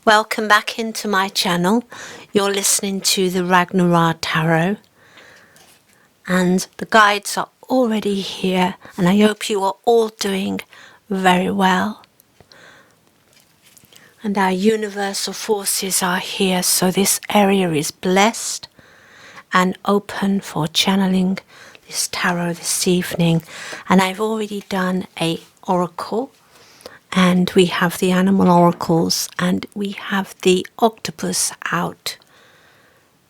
Welcome back into my channel. You're listening to the Ragnar-Ra Tarot, and the guides are already here, and I hope you are all doing very well. And our universal forces are here, so this area is blessed and open for channeling this tarot this evening. And I've already done a oracle, and we have the animal oracles, and we have the octopus out.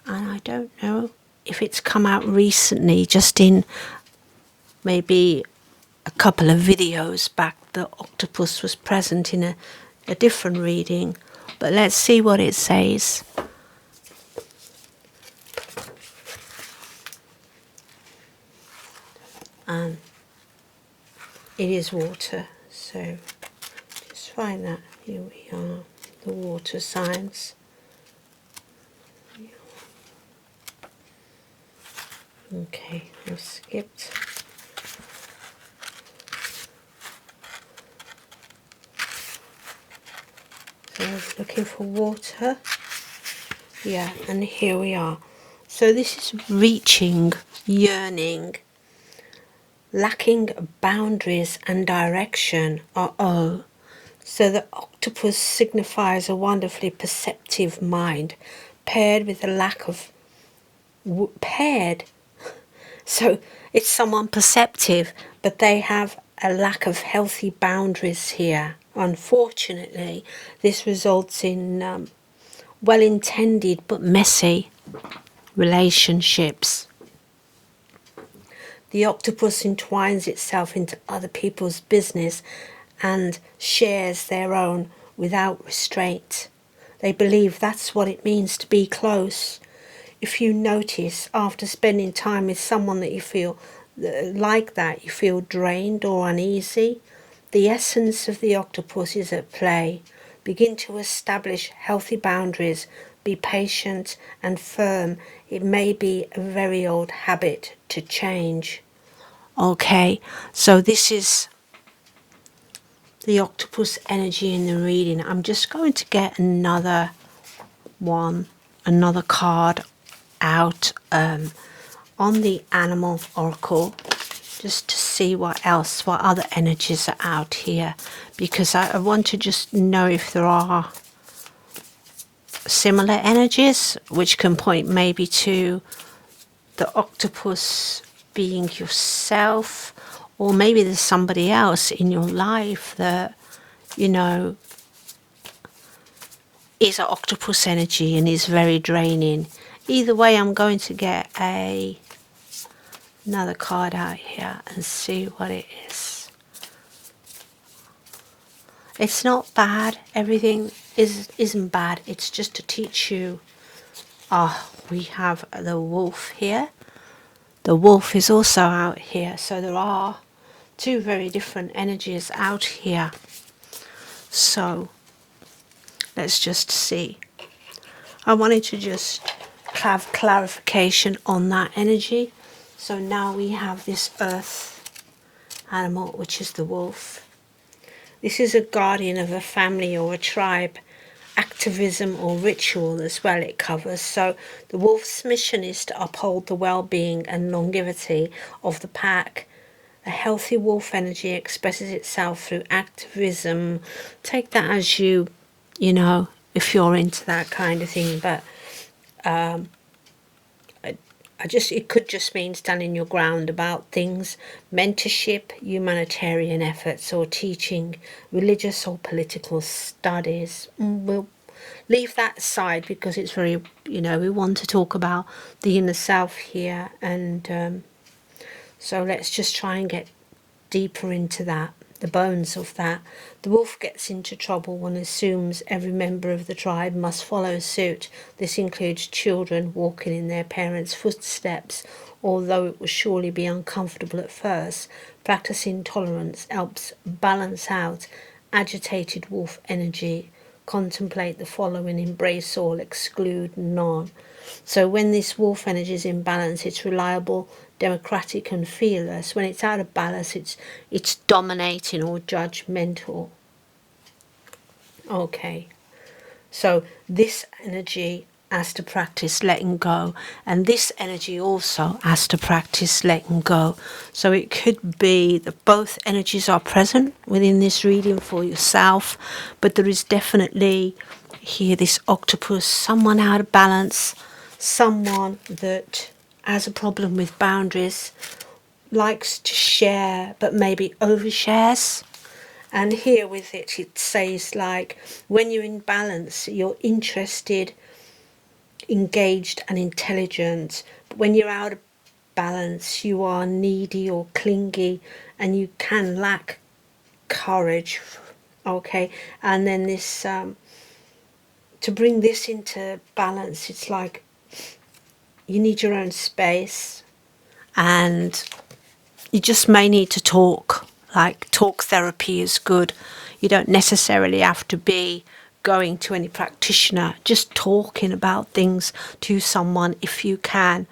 And I don't know if it's come out recently, just in maybe a couple of videos back, the octopus was present in a different reading. But let's see what it says. It is water, so just find that. Here we are, the water signs. Okay, I've skipped. So I was looking for water. Yeah, and here we are. So this is reaching, yearning, lacking boundaries and direction. Uh-oh. So the octopus signifies a wonderfully perceptive mind, paired with a lack of... paired? So it's someone perceptive, but they have a lack of healthy boundaries here. Unfortunately, this results in well-intended but messy relationships. The octopus entwines itself into other people's business and shares their own without restraint. They believe that's what it means to be close. If you notice, after spending time with someone that you feel like that, you feel drained or uneasy, the essence of the octopus is at play. Begin to establish healthy boundaries. Be patient and firm. It may be a very old habit to change. Okay, so this is the octopus energy in the reading. I'm just going to get another card out on the animal oracle, just to see what other energies are out here, because I want to just know if there are similar energies which can point maybe to the octopus being yourself, or maybe there's somebody else in your life that, you know, is an octopus energy and is very draining. Either way, I'm going to get another card out here and see what it is. It's not bad. Everything isn't bad. It's just to teach you. We have the wolf here. The wolf is also out here. So there are two very different energies out here. So let's just see. I wanted to just have clarification on that energy. So now we have this earth animal, which is the wolf. This is a guardian of a family or a tribe, activism or ritual as well it covers. So the wolf's mission is to uphold the well-being and longevity of the pack. A healthy wolf energy expresses itself through activism. Take that as you know, if you're into that kind of thing. But it could just mean standing your ground about things, mentorship, humanitarian efforts, or teaching religious or political studies. We'll leave that aside because it's very, we want to talk about the inner self here. And so let's just try and get deeper into that, the bones of that. The wolf gets into trouble when it assumes every member of the tribe must follow suit. This includes children walking in their parents' footsteps. Although it will surely be uncomfortable at first, practicing tolerance helps balance out agitated wolf energy. Contemplate the following: embrace all, exclude none. So when this wolf energy is in balance, it's reliable, democratic and fearless. When it's out of balance, it's dominating or judgmental. Okay, So this energy has to practice letting go, and this energy also has to practice letting go. So it could be that both energies are present within this reading for yourself, but there is definitely here this octopus, someone out of balance, someone that has a problem with boundaries, likes to share but maybe overshares. And here with it, it says like when you're in balance, you're interested, engaged, and intelligent. But when you're out of balance, you are needy or clingy, and you can lack courage. Okay, and then this to bring this into balance, it's like you need your own space, and you just may need to talk. Like talk therapy is good. You don't necessarily have to be going to any practitioner. Just talking about things to someone if you can.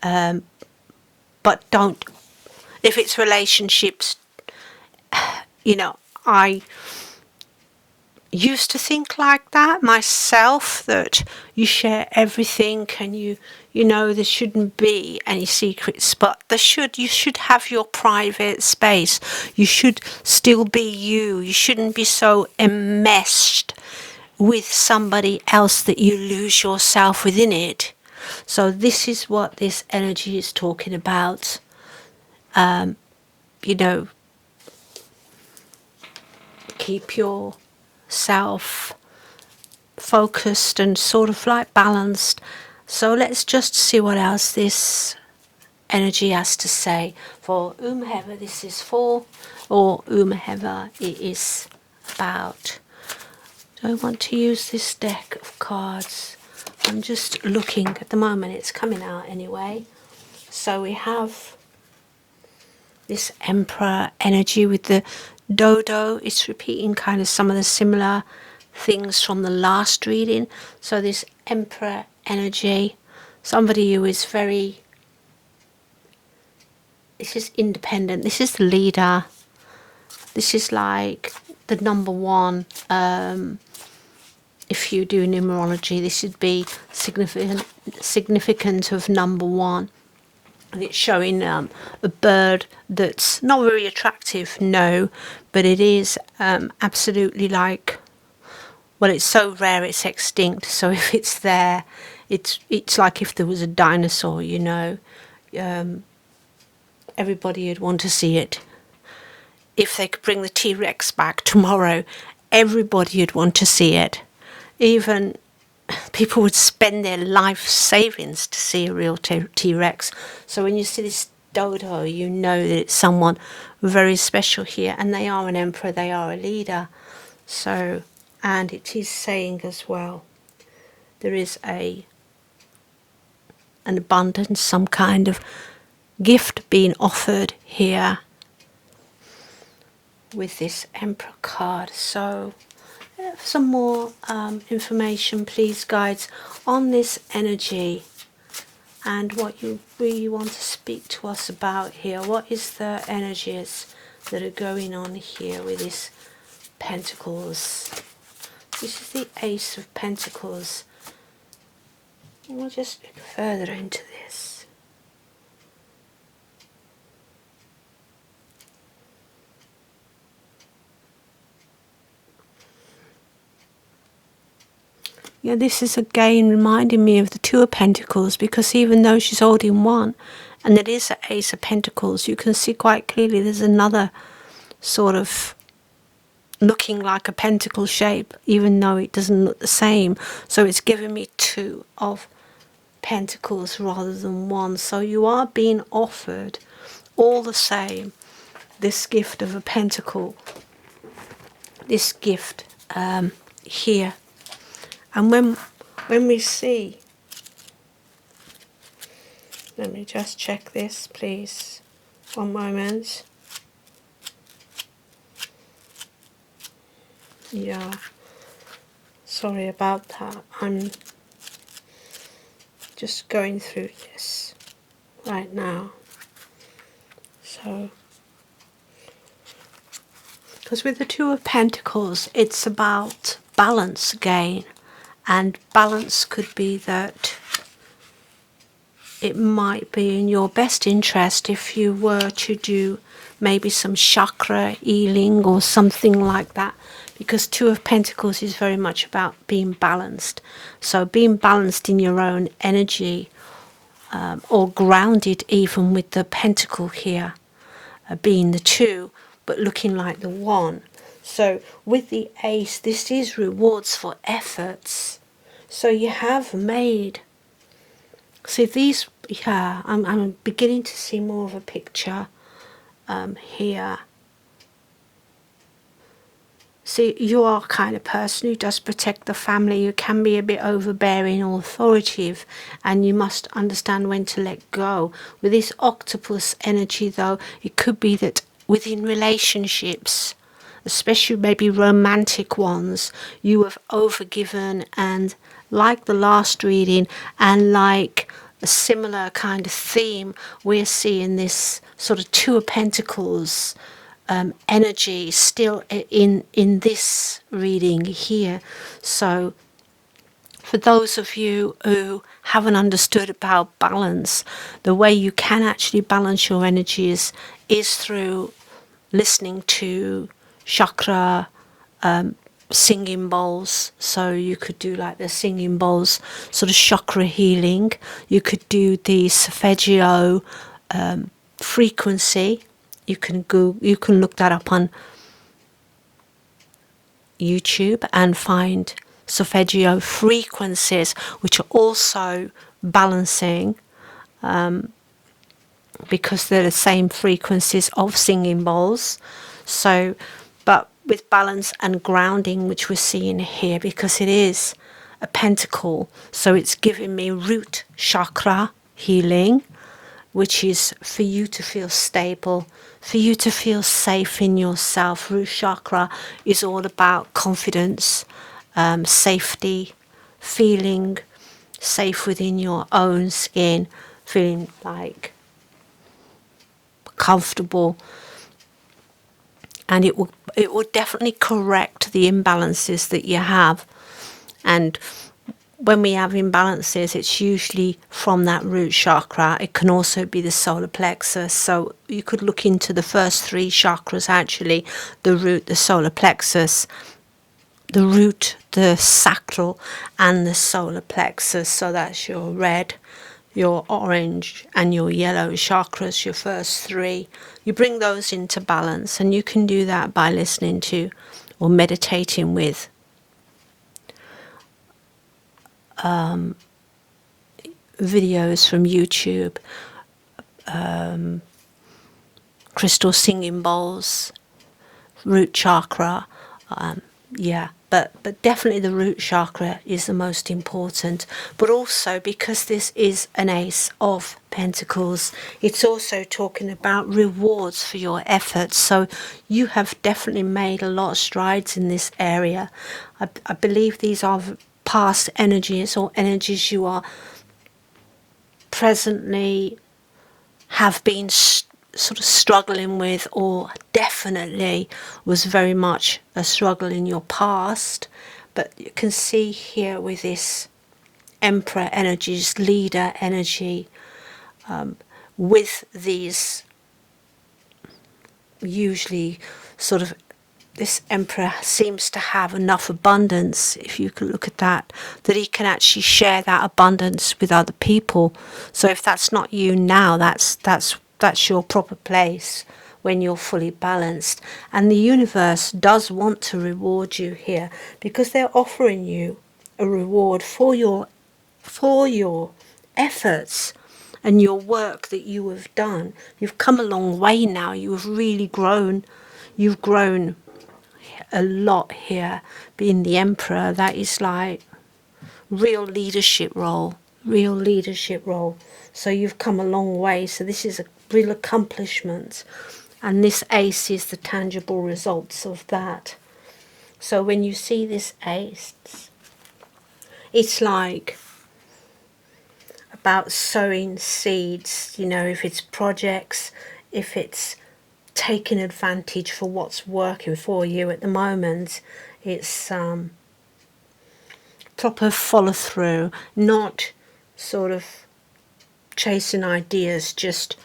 But don't, if it's relationships, you know, I used to think like that myself, that you share everything, and you know there shouldn't be any secrets, but you should have your private space. You should still be you. You shouldn't be so enmeshed with somebody else that you lose yourself within it. So this is what this energy is talking about. You know, keep yourself focused and sort of like balanced. So let's just see what else this energy has to say. For whomever this is for, or whomever it is about. Do I want to use this deck of cards? I'm just looking at the moment, it's coming out anyway. So we have this Emperor energy with the dodo. It's repeating kind of some of the similar things from the last reading. So this Emperor energy, somebody who is very, this is independent, this is the leader, this is like the number one. If you do numerology, this would be significant of number one. And it's showing a bird that's not very attractive, no, but it is absolutely like, well, it's so rare it's extinct. So if it's there, it's like if there was a dinosaur, you know. Everybody would want to see it. If they could bring the T-Rex back tomorrow, everybody would want to see it. Even people would spend their life savings to see a real T-Rex. So when you see this dodo, you know that it's someone very special here, and they are an emperor, they are a leader. So, and it is saying as well, there is an abundance, some kind of gift being offered here with this Emperor card. So some more information, please, guides, on this energy and what you really want to speak to us about here. What is the energies that are going on here with this Pentacles? This is the Ace of Pentacles. We'll just look further into this. Yeah, this is again reminding me of the Two of Pentacles, because even though she's holding one and it is an Ace of Pentacles, you can see quite clearly there's another sort of looking like a pentacle shape, even though it doesn't look the same. So it's giving me Two of Pentacles rather than one. So you are being offered all the same this gift of a pentacle, this gift here. And when we see, let me just check this, please. One moment. Yeah, sorry about that. I'm just going through this right now. So, because with the Two of Pentacles, it's about balance again. And balance could be that it might be in your best interest if you were to do maybe some chakra healing or something like that, because Two of Pentacles is very much about being balanced. So being balanced in your own energy, or grounded, even with the pentacle here being the 2 but looking like the 1. So with the Ace, this is rewards for efforts. So you have made, see these, yeah, I'm beginning to see more of a picture here. See, you are a kind of person who does protect the family. You can be a bit overbearing or authoritative, and you must understand when to let go. With this octopus energy, though, it could be that within relationships, especially maybe romantic ones, you have overgiven, and like the last reading, and like a similar kind of theme, we're seeing this sort of Two of Pentacles energy still in this reading here. So for those of you who haven't understood about balance, the way you can actually balance your energies is through listening to chakra singing bowls. So you could do like the singing bowls sort of chakra healing. You could do the solfeggio frequency. You can look that up on YouTube and find solfeggio frequencies, which are also balancing, because they're the same frequencies of singing bowls. So, but with balance and grounding, which we're seeing here, because it is a pentacle, so it's giving me root chakra healing, which is for you to feel stable, for you to feel safe in yourself. Root chakra is all about confidence, safety, feeling safe within your own skin, feeling like comfortable, and it will definitely correct the imbalances that you have. And when we have imbalances, it's usually from that root chakra. It can also be the solar plexus. So you could look into the first 3 chakras actually: the root, the solar plexus, the root, the sacral, and the solar plexus. So that's your red, your orange, and your yellow chakras, your first 3. You bring those into balance, and you can do that by listening to or meditating with videos from YouTube, crystal singing bowls, root chakra. But definitely the root chakra is the most important. But also, because this is an Ace of Pentacles, it's also talking about rewards for your efforts. So you have definitely made a lot of strides in this area. I believe these are past energies, or energies you are presently have been sort of struggling with, or definitely was very much a struggle in your past. But you can see here with this Emperor energies, leader energy, with these usually sort of, this Emperor seems to have enough abundance, if you can look at that he can actually share that abundance with other people. So if that's not you now, that's your proper place when you're fully balanced. And the universe does want to reward you here, because they're offering you a reward for your efforts and your work that you have done. You've come a long way now. You have really grown. You've grown a lot here. Being the Emperor, that is like real leadership role. So you've come a long way. So this is a real accomplishment, and this Ace is the tangible results of that. So when you see this Ace, it's like about sowing seeds, if it's projects, if it's taking advantage for what's working for you at the moment. It's proper follow through, not sort of chasing ideas, just,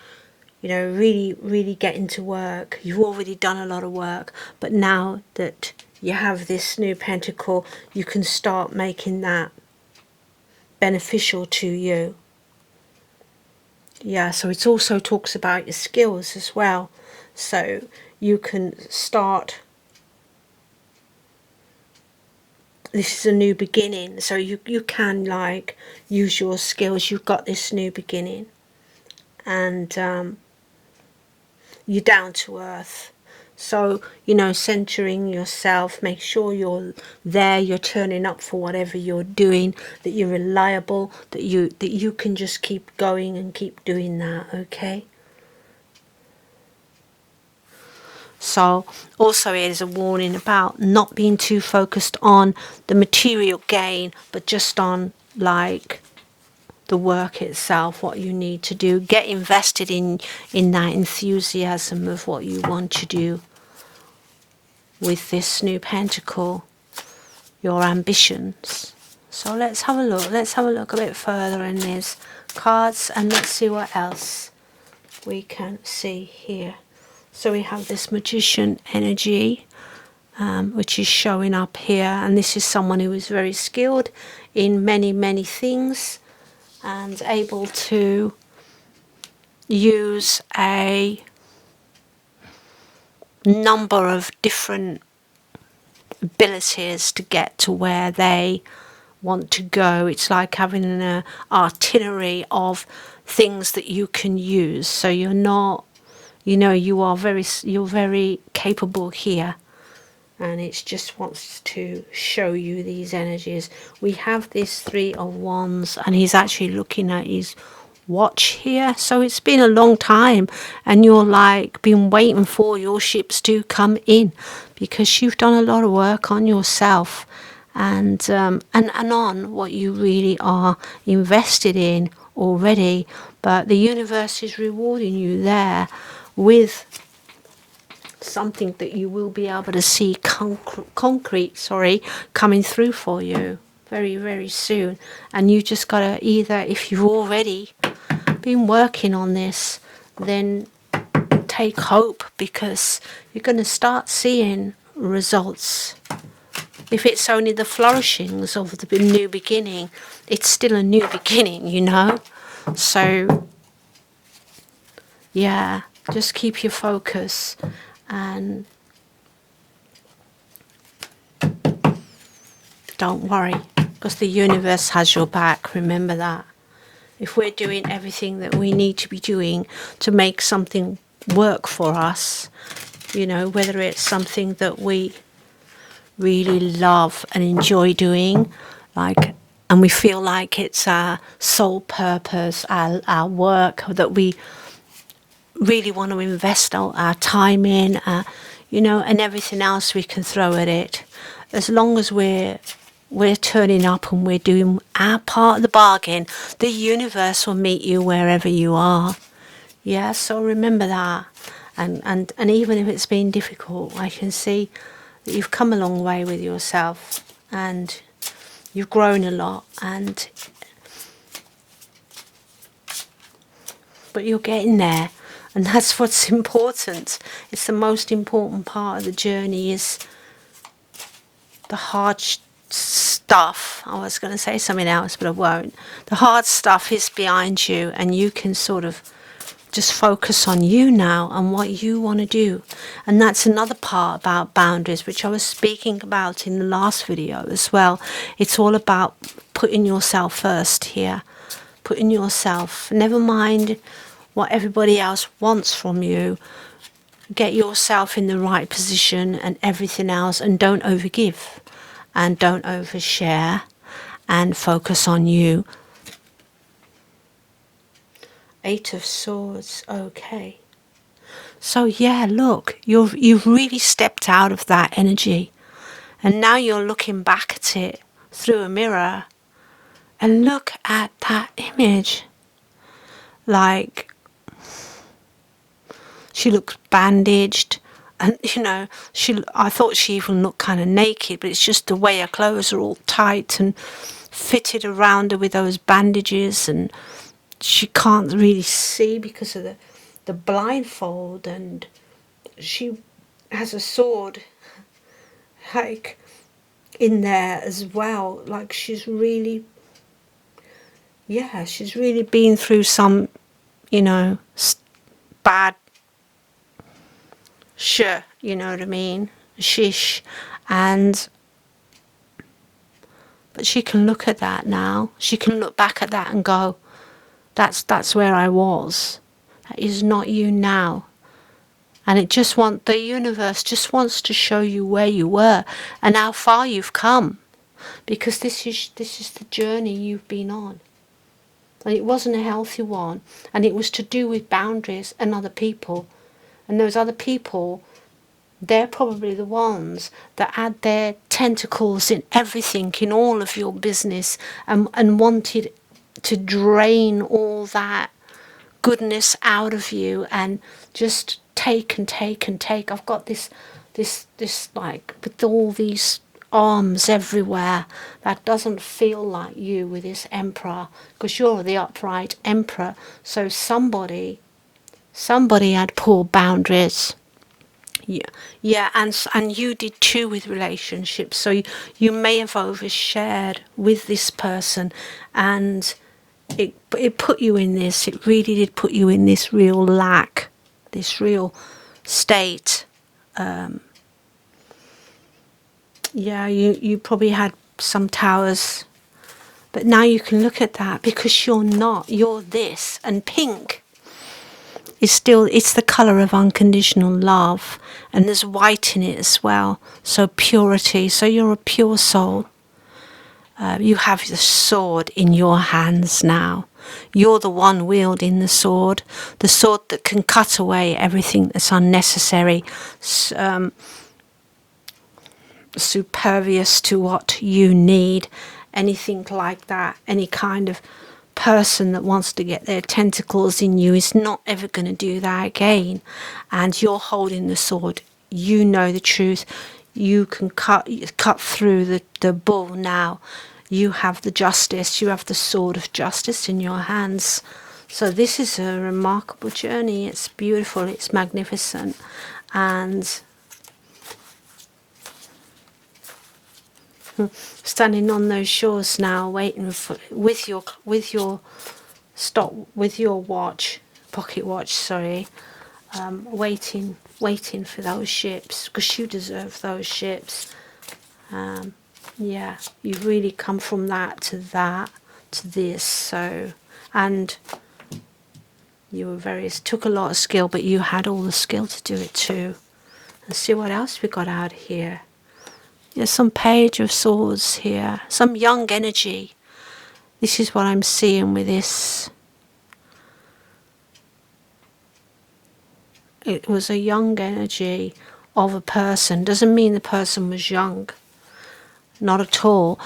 you know, really, really getting to work. You've already done a lot of work, but now that you have this new pentacle, you can start making that beneficial to you. Yeah, so it also talks about your skills as well. So you can start, this is a new beginning, so you can like use your skills. You've got this new beginning, and you're down to earth. So, you know, centering yourself, make sure you're there, you're turning up for whatever you're doing, that you're reliable, that you can just keep going and keep doing that, okay? So also it is a warning about not being too focused on the material gain, but just on like the work itself, what you need to do. Get invested in that enthusiasm of what you want to do with this new pentacle, your ambitions. So let's have a look. Let's have a look a bit further in these cards, and let's see what else we can see here. So we have this magician energy, which is showing up here, and this is someone who is very skilled in many, many things and able to use a number of different abilities to get to where they want to go. It's like having an artillery of things that you can use. So you're not, you know, you're very capable here, and it just wants to show you these energies. We have this Three of Wands, and he's actually looking at his watch here. So it's been a long time, and you're like been waiting for your ships to come in, because you've done a lot of work on yourself, and on what you really are invested in already. But the universe is rewarding you there with something that you will be able to see concrete coming through for you very, very soon. And you just got to either, if you've already been working on this, then take hope, because you're going to start seeing results. If it's only the flourishings of the new beginning, it's still a new beginning, you know. So yeah, just keep your focus, and don't worry, because the universe has your back. Remember that. If we're doing everything that we need to be doing to make something work for us, you know, whether it's something that we really love and enjoy doing, like, and we feel like it's our sole purpose, our work that we really want to invest our time in, you know, and everything else we can throw at it. As long as we're turning up and we're doing our part of the bargain, the universe will meet you wherever you are. Yeah, so remember that. And even if it's been difficult, I can see that you've come a long way with yourself, and you've grown a lot, but you're getting there. And that's what's important. It's the most important part of the journey, is the hard stuff. I was going to say something else, but I won't. The hard stuff is behind you, and you can sort of just focus on you now and what you want to do. And that's another part about boundaries, which I was speaking about in the last video as well. It's all about putting yourself first here. Putting yourself, never mind what everybody else wants from you. Get yourself in the right position and everything else, and don't overgive and don't overshare, and focus on you. Eight of Swords, okay. So yeah, look, you've really stepped out of that energy, and now you're looking back at it through a mirror, and look at that image. Like, she looks bandaged, and I thought she even looked kind of naked, but it's just the way her clothes are all tight and fitted around her with those bandages, and she can't really see because of the blindfold, and she has a sword like in there as well. Like she's really been through some bad shit, you know what I mean, shish. And but she can look at that now, she can look back at that and go, that's where I was. That is not you now. And the universe just wants to show you where you were and how far you've come, because this is the journey you've been on, and it wasn't a healthy one, and it was to do with boundaries and other people. And those other people, they're probably the ones that had their tentacles in everything, in all of your business, and wanted to drain all that goodness out of you and just take and take and take. I've got this like with all these arms everywhere that doesn't feel like you with this emperor, because you're the upright emperor. So somebody had poor boundaries. Yeah, and you did too with relationships. So you may have overshared with this person, and it put you in this. It really did put you in this real lack, this real state. You probably had some towers, but now you can look at that because you're this, and pink is it's the colour of unconditional love, and there's white in it as well, so purity. So you're a pure soul. You have the sword in your hands now. You're the one wielding the sword that can cut away everything that's unnecessary, superfluous to what you need, anything like that. Any kind of person that wants to get their tentacles in you is not ever going to do that again. And you're holding the sword. You know the truth. You can cut through the bull now. You have the justice. You have the sword of justice in your hands. So this is a remarkable journey. It's beautiful. It's magnificent. And standing on those shores now, waiting with your watch, pocket watch, sorry, waiting for those ships, because you deserve those ships. You've really come from that to this. So, and took a lot of skill, but you had all the skill to do it too. Let's see what else we got out of here. There's some Page of Swords here, some young energy. This is what I'm seeing with this. It was a young energy of a person. Doesn't mean the person was young. Not at all.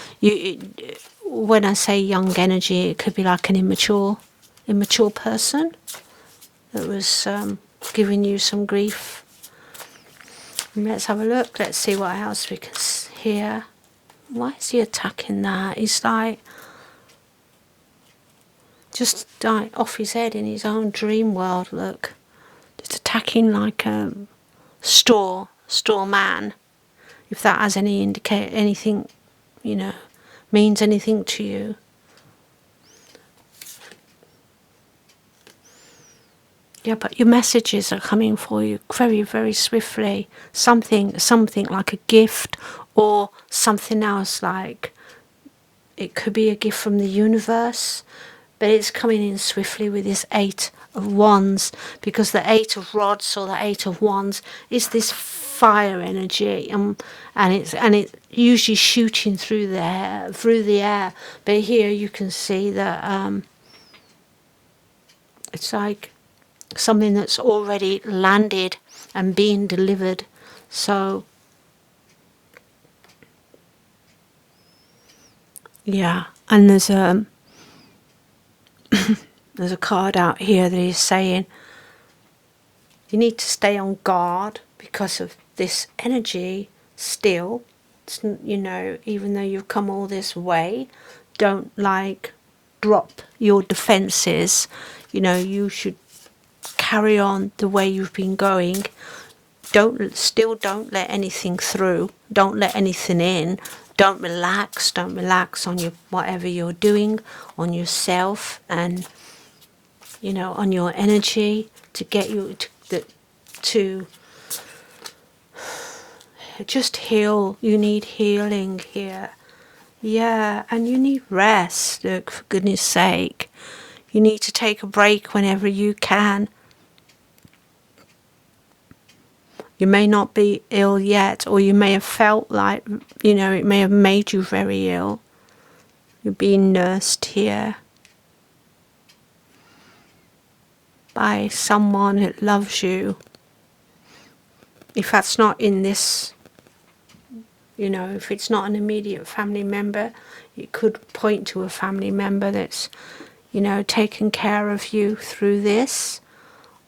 When I say young energy, it could be like an immature person that was giving you some grief. Let's have a look. Let's see what else we can hear. Why is he attacking that? He's like just off his head in his own dream world. Look, it's attacking like a straw man. If that has any anything, means anything to you. Yeah, but your messages are coming for you very, very swiftly. Something like a gift, or something else, like it could be a gift from the universe, but it's coming in swiftly with this 8 of Wands, because the 8 of Rods or the 8 of Wands is this fire energy, and it's usually shooting through the air. But here you can see that it's like something that's already landed and being delivered. So yeah, and there's a card out here that is saying you need to stay on guard, because of this energy still. You know, even though you've come all this way, don't like drop your defenses. You know, you should carry on the way you've been going. Don't let anything through. Don't let anything in. Don't relax on your whatever you're doing, on yourself, and you know, on your energy to get you to just heal. You need healing here. Yeah, and you need rest, look, for goodness sake. You need to take a break whenever you can. You may not be ill yet, or you may have felt like, you know, it may have made you very ill. You're being nursed here by someone that loves you. If that's not in this, you know, if it's not an immediate family member, it could point to a family member that's, you know, taken care of you through this.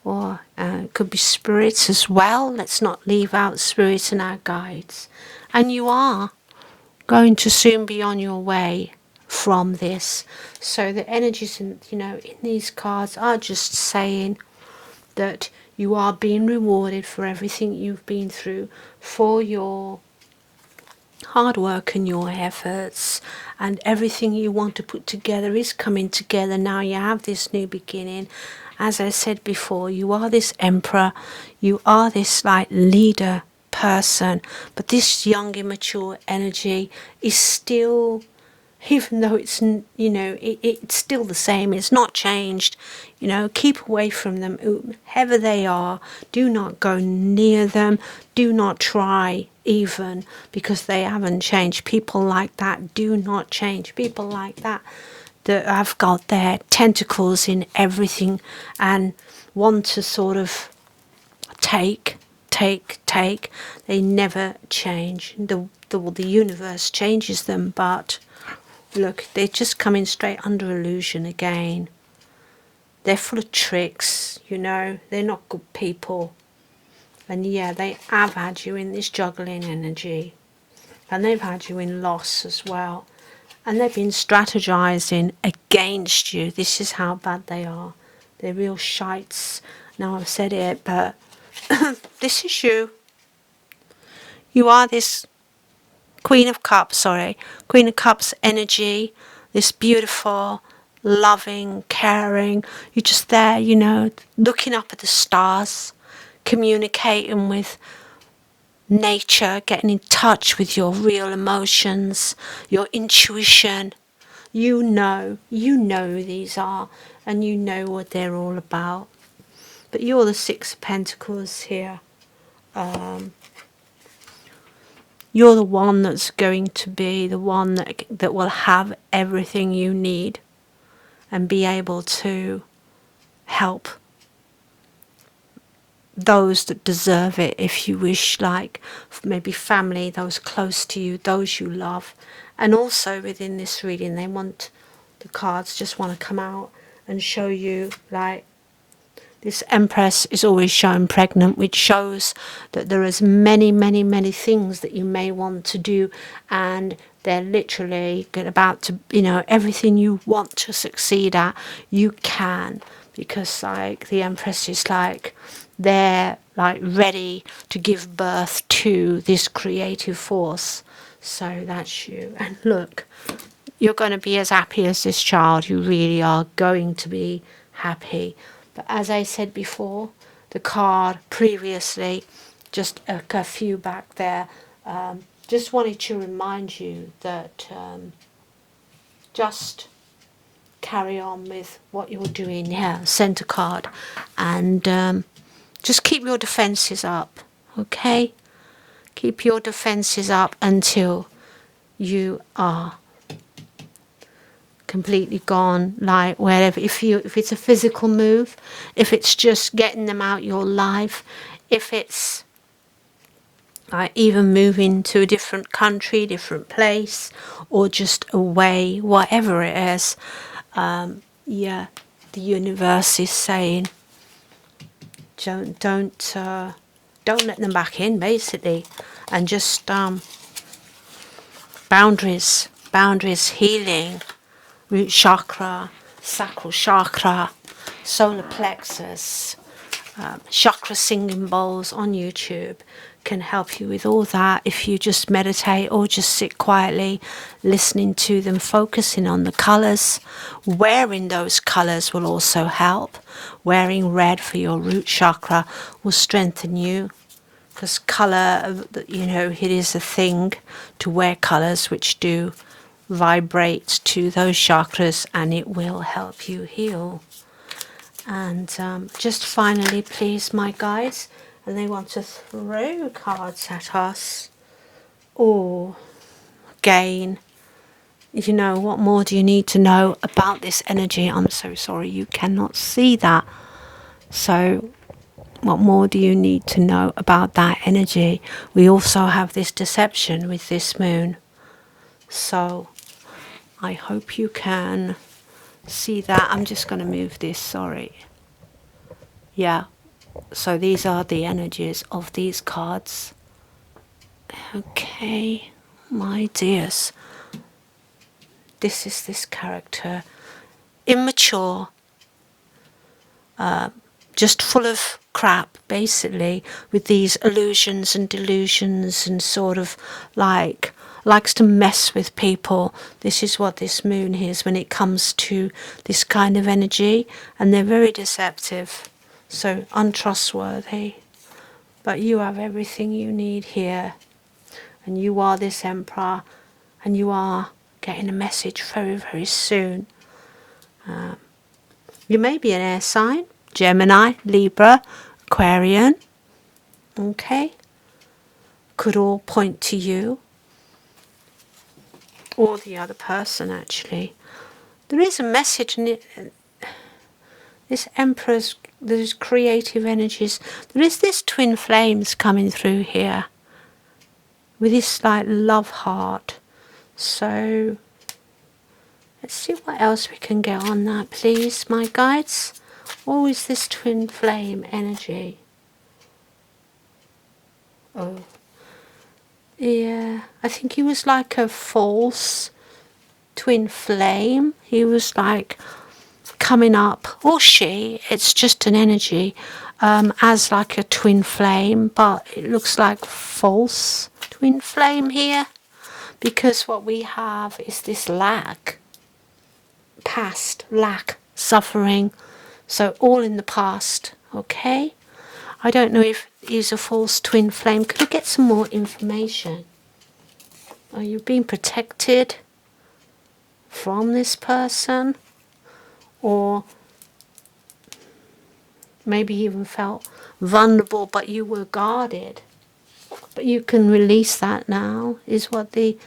Or it could be spirits as well. Let's not leave out spirits and our guides. And you are going to soon be on your way from this. So the energies in, you know, in these cards are just saying that you are being rewarded for everything you've been through, for your hard work and your efforts, and everything you want to put together is coming together. Now you have this new beginning. As I said before, you are this emperor, you are this like leader person, but this young immature energy is still, even though it's, you know, it's still the same, it's not changed. You know, keep away from them, whoever they are. Do not go near them. Do not try even, because they haven't changed. People like that do not change. People like that have got their tentacles in everything and want to sort of take. They never change. The universe changes them, but look, they're just coming straight under illusion again. They're full of tricks, you know. They're not good people. And yeah, they have had you in this juggling energy. And they've had you in loss as well. And they've been strategizing against you. This is how bad they are. They're real shites. Now I've said it, but this is you. You are this Queen of Cups energy, this beautiful, loving, caring. You're just there, you know, looking up at the stars, communicating with nature, getting in touch with your real emotions, your intuition. You know who these are, and you know what they're all about. But you're the Six of Pentacles here. You're the one that's going to be the one that will have everything you need and be able to help those that deserve it, if you wish, like maybe family, those close to you, those you love. And also within this reading, the cards just want to come out and show you, like, this Empress is always shown pregnant, which shows that there is many things that you may want to do, and they're literally about to, you know, everything you want to succeed at, you can, because like the Empress is like, they're like ready to give birth to this creative force. So that's you. And look, you're going to be as happy as this child. You really are going to be happy. But as I said before, the card previously, just a few back there, just wanted to remind you that just carry on with what you're doing. Yeah, centre card. And just keep your defences up, okay? Keep your defences up until you are completely gone, like wherever, if it's a physical move, if it's just getting them out your life, if it's like even moving to a different country, different place, or just away, whatever it is, yeah, the universe is saying don't don't let them back in, basically. And just boundaries, healing, root chakra, sacral chakra, solar plexus, chakra singing bowls on YouTube can help you with all that if you just meditate or just sit quietly listening to them, focusing on the colours. Wearing those colours will also help. Wearing red for your root chakra will strengthen you, because colour, you know, it is a thing to wear colours which do vibrate to those chakras, and it will help you heal. And just finally, please, my guides, and they want to throw cards at us. Or, again, you know, what more do you need to know about this energy? I'm so sorry you cannot see that. So, what more do you need to know about that energy? We also have this deception with this moon. So, I hope you can see that. I'm just going to move this, sorry. Yeah. So these are the energies of these cards. Okay, my dears. This is this character. Immature. Just full of crap, basically, with these illusions and delusions, and sort of likes to mess with people. This is what this moon is when it comes to this kind of energy, and they're very deceptive. So untrustworthy. But you have everything you need here. And you are this emperor. And you are getting a message very, very soon. You may be an air sign. Gemini, Libra, Aquarian. Okay. Could all point to you. Or the other person, actually. There is a message in it. This Emperor's, there's creative energies. There is this twin flames coming through here with this like love heart. So let's see what else we can get on that, please, my guides. Always this twin flame energy. Oh, yeah. I think he was like a false twin flame. He was like coming up, or she, it's just an energy, as like a twin flame, but it looks like false twin flame here, because what we have is this lack, past, lack, suffering, so all in the past. Okay, I don't know if he's a false twin flame. Could I get some more information? Are you being protected from this person? Or maybe you even felt vulnerable, but you were guarded. But you can release that now, is what the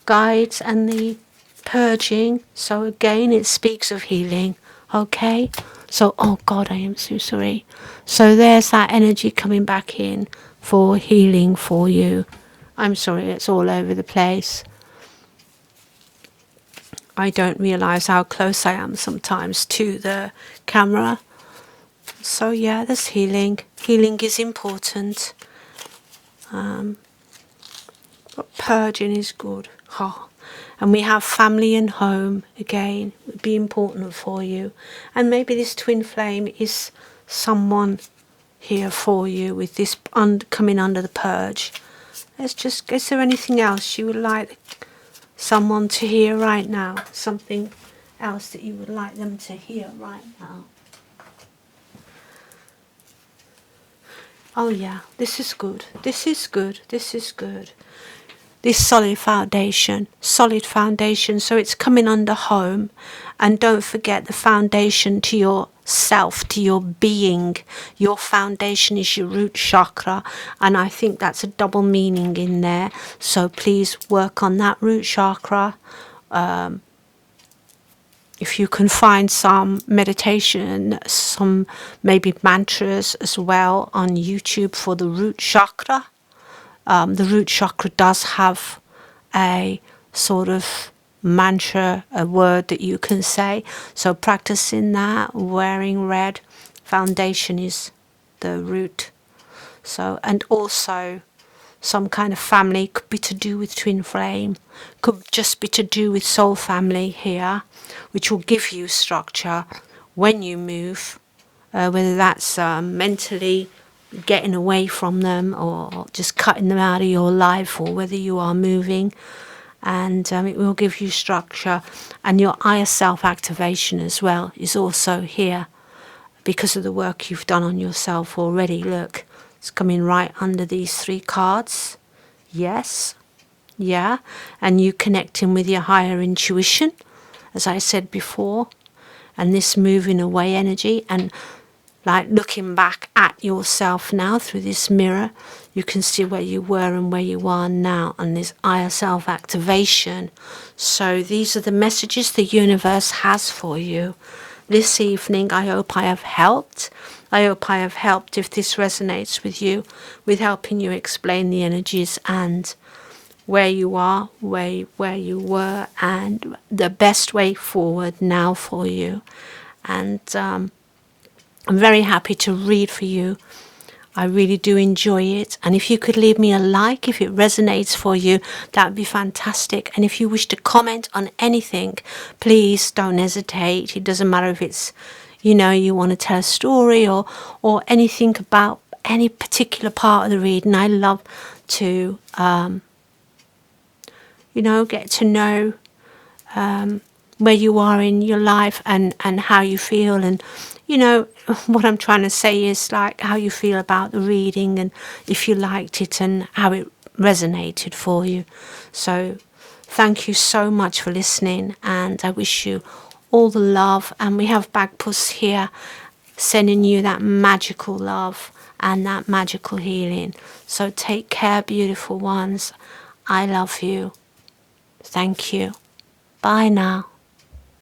guides and the purging. So again, it speaks of healing. Okay? So, oh God, I am so sorry. So there's that energy coming back in for healing for you. I'm sorry, it's all over the place. I don't realise how close I am sometimes to the camera. So yeah, there's healing. Healing is important. But purging is good. Oh. And we have family and home again. It would be important for you. And maybe this twin flame is someone here for you with this coming under the purge. Let's just, is there anything else you would like someone to hear right now? Something else that you would like them to hear right now? Oh yeah, this is good. This is good. This is good. This solid foundation. So it's coming under home. And don't forget the foundation to yourself, to your being. Your foundation is your root chakra. And I think that's a double meaning in there. So please work on that root chakra. If you can find some meditation, some maybe mantras as well on YouTube for the root chakra. The root chakra does have a sort of mantra, a word that you can say. So practicing that, wearing red. Foundation is the root. So, and also some kind of family, could be to do with twin flame, could just be to do with soul family here, which will give you structure when you move, whether that's mentally getting away from them or just cutting them out of your life, or whether you are moving. And it will give you structure. And your higher self activation as well is also here because of the work you've done on yourself already. Look, it's coming right under these 3 cards. Yes, yeah, and you connecting with your higher intuition, as I said before, and this moving away energy, and like looking back at yourself now through this mirror, you can see where you were and where you are now, and this higher self activation. So these are the messages the universe has for you this evening. I hope I have helped. I hope I have helped, if this resonates with you, with helping you explain the energies and where you are, where you were, and the best way forward now for you. And I'm very happy to read for you. I really do enjoy it. And if you could leave me a like if it resonates for you, that would be fantastic. And if you wish to comment on anything, please don't hesitate. It doesn't matter if it's, you want to tell a story or anything about any particular part of the reading. I love to, get to know where you are in your life and how you feel. And what I'm trying to say is like how you feel about the reading and if you liked it and how it resonated for you. So thank you so much for listening, and I wish you all the love. And we have Bagpuss here sending you that magical love and that magical healing. So take care, beautiful ones. I love you. Thank you. Bye now.